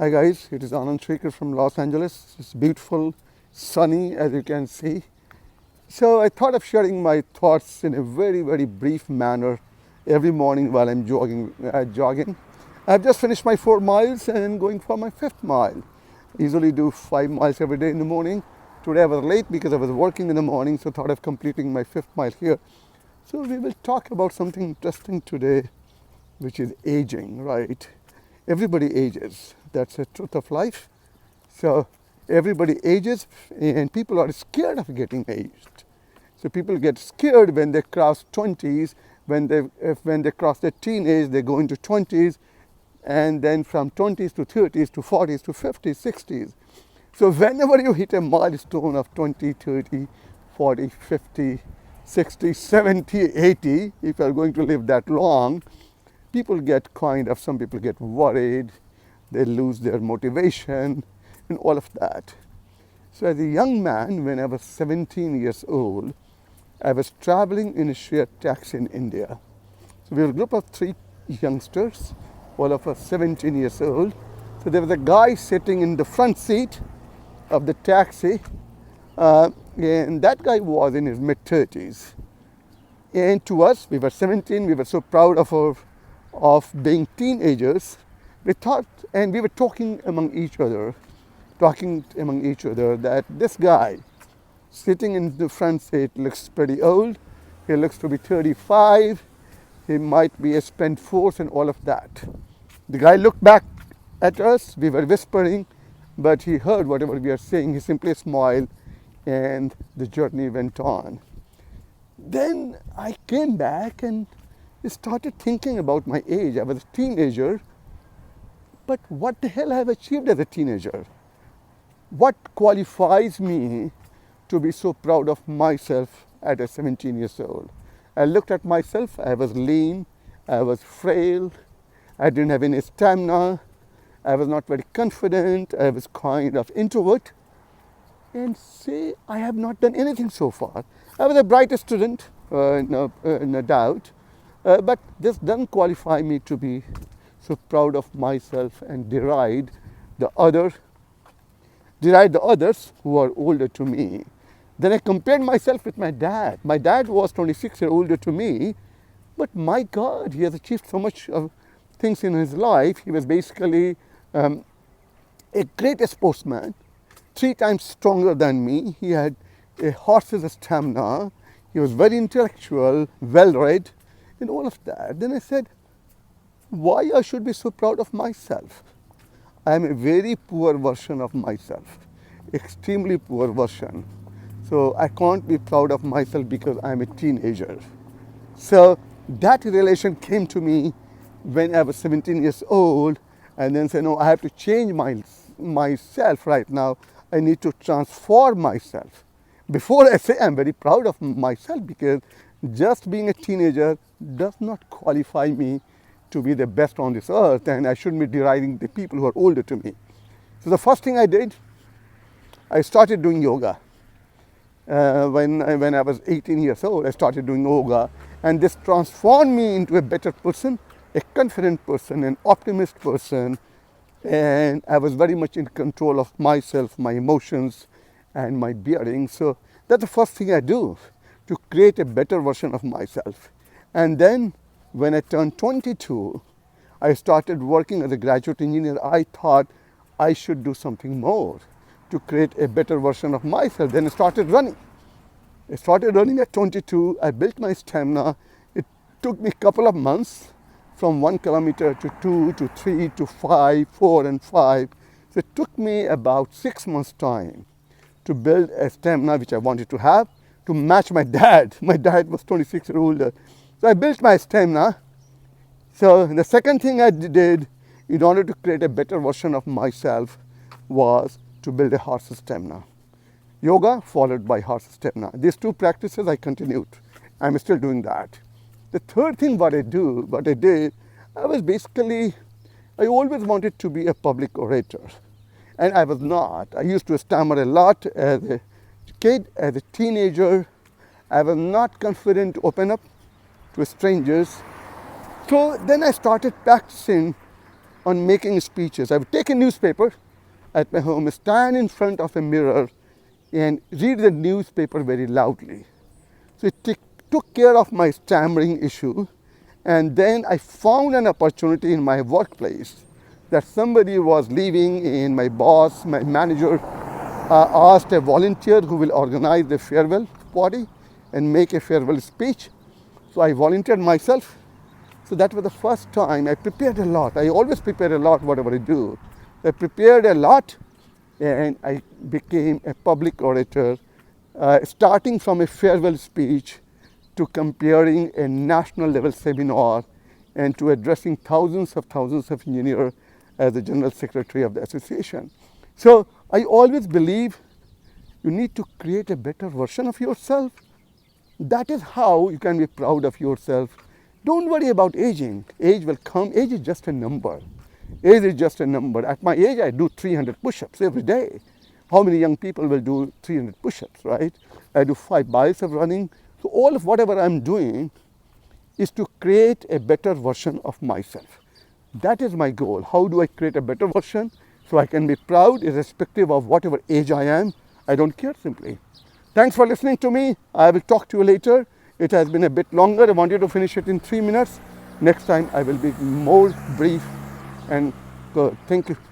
Hi guys, it is Anand Shaker from Los Angeles. It's beautiful, sunny as you can see. So I thought of sharing my thoughts in a very brief manner every morning while I'm jogging. I've just finished my 4 miles and going for my fifth mile. I usually do 5 miles every day in the morning. Today I was late because I was working in the morning, so thought of completing my fifth mile here. So we will talk about something interesting today, which is aging, right? Everybody ages. That's the truth of life. So everybody ages and people are scared of getting aged. So people get scared when they cross 20s, when they cross their teenage, they go into 20s, and then from 20s to 30s to 40s to 50s, 60s. So whenever you hit a milestone of 20, 30, 40, 50, 60, 70, 80, if you're going to live that long, people get some people get worried, they lose their motivation and all of that. So as a young man, when I was 17 years old, I was traveling in a shared taxi in India. So we were a group of 3 youngsters, all of us 17 years old. So there was a guy sitting in the front seat of the taxi, and that guy was in his mid-30s. And to us, we were 17, we were so proud of being teenagers. We thought, and we were talking among each other that this guy sitting in the front seat looks pretty old. He looks to be 35. He might be a spent force and all of that. The guy looked back at us. We were whispering, but he heard whatever we are saying. He simply smiled, and the journey went on. Then I came back and started thinking about my age. I was a teenager, but what the hell have I achieved as a teenager? What qualifies me to be so proud of myself at a 17 years old? I looked at myself, I was lean, I was frail, I didn't have any stamina, I was not very confident, I was kind of introvert, and say I have not done anything so far. I was the brightest student, no doubt, but this doesn't qualify me to be so proud of myself and deride the others who are older to me. Then I compared myself with my dad. My dad was 26 years older to me, but my God, he has achieved so much of things in his life. He was basically a great sportsman, 3 times stronger than me. He had a horse's stamina. He was very intellectual, well-read, and all of that. Then I said, why I should be so proud of myself? I am a very poor version of myself, extremely poor version. So I can't be proud of myself because I'm a teenager. So that realization came to me when I was 17 years old, and then said, no, I have to change myself right now. I need to transform myself. Before I say I'm very proud of myself, because just being a teenager does not qualify me to be the best on this earth, and I shouldn't be deriding the people who are older to me. So the first thing I did, I started doing yoga. When I was 18 years old, I started doing yoga, and this transformed me into a better person, a confident person, an optimist person, and I was very much in control of myself, my emotions, and my bearing. So that's the first thing I do, to create a better version of myself. And then when I turned 22, I started working as a graduate engineer. I thought I should do something more to create a better version of myself. Then I started running. I started running at 22. I built my stamina. It took me a couple of months, from 1 kilometer to 2 to 3 to 5, 4 and 5. So it took me about 6 months' time to build a stamina which I wanted to have, to match my dad. My dad was 26 years older. So I built my stamina. So the second thing I did in order to create a better version of myself was to build a horse stamina. Yoga followed by horse stamina. These 2 practices I continued. I'm still doing that. The third thing what I did, I always wanted to be a public orator. And I was not. I used to stammer a lot as a kid, as a teenager. I was not confident to open up to strangers. So then I started practicing on making speeches. I would take a newspaper at my home, stand in front of a mirror and read the newspaper very loudly. So it took care of my stammering issue. And then I found an opportunity in my workplace that somebody was leaving, and my boss, my manager, asked a volunteer who will organize the farewell party and make a farewell speech. So I volunteered myself. So that was the first time I prepared a lot. I always prepare a lot, whatever I do. I prepared a lot, and I became a public orator, starting from a farewell speech to comparing a national level seminar and to addressing thousands of engineers as the general secretary of the association. So I always believe you need to create a better version of yourself. That is how you can be proud of yourself. Don't worry about aging. Age will come. Age is just a number. Age is just a number. At my age, I do 300 push-ups every day. How many young people will do 300 push-ups, right? I do 5 miles of running. So all of whatever I'm doing is to create a better version of myself. That is my goal. How do I create a better version so I can be proud irrespective of whatever age I am? I don't care simply. Thanks for listening to me. I will talk to you later. It has been a bit longer. I wanted to finish it in 3 minutes. Next time I will be more brief and good. Thank you.